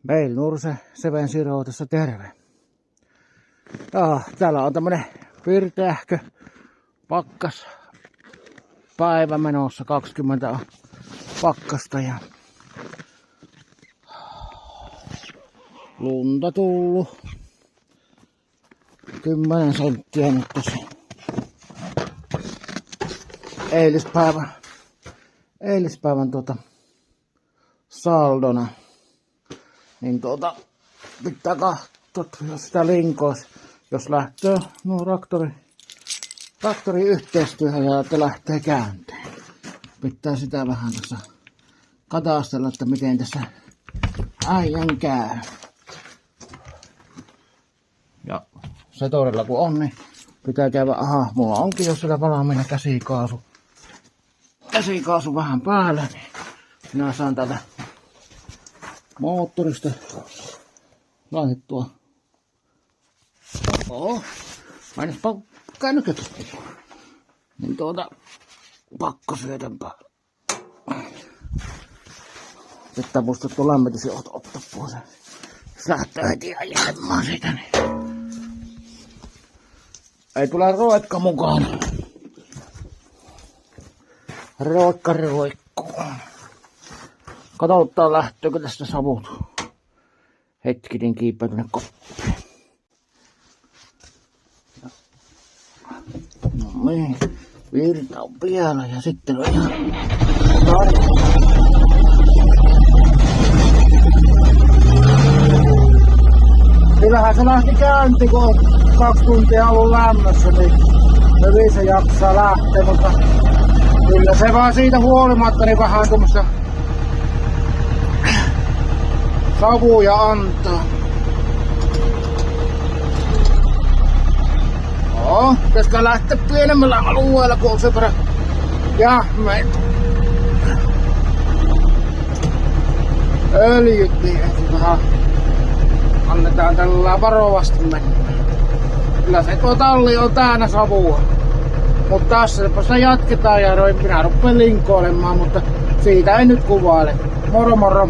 Meil Nurse Seven Zero tässä terve. Täällä on tämmönen pirteähkö pakkas päivä menossa, 20 pakkasta ja lunta tullut 10 senttiä nyt tässä eilispäivän saldona. Niin pitää katsoa, jos sitä linkois, jos lähtee traktori yhteistyöhön ja että lähtee käänteen. Pitää sitä vähän tässä katastella, että miten tässä äijän käy. Ja se todella kun on, niin pitää käydä, mulla onkin jo siellä valmiina käsikaasu vähän päällä, niin minä saan täältä moottorista laitettua. Mainispa kännyköt. Niin pakko syödänpä. Että musta tuo lämmitys ottaa pois. Se lähtee heti ajelemaan siitä, niin ei tule roikka mukaan. Roikka. Katsotaan lähtöykö tästä savut. Hetkinen kiipeä tuonne koppiin. No niin, virta on vielä ja sitten on ihan kyllähän se lähti käynti, kun on 2 tuntia ollut lämmössä, niin hyvin se jaksaa lähteä, mutta kyllä se vaan siitä huolimatta niin vähän tuommoista savuja antaa. Pitäisikö lähteä pienemmällä alueella, kun on se verran jähmeitä. Öljyt, niin vähän annetaan tällä varovasti mennä. Kyllä se tuo talli on täynnä savua. Mutta tässä jatketaan ja minä rupean linkoilemaan, mutta siitä ei nyt kuvaile. Moro moro!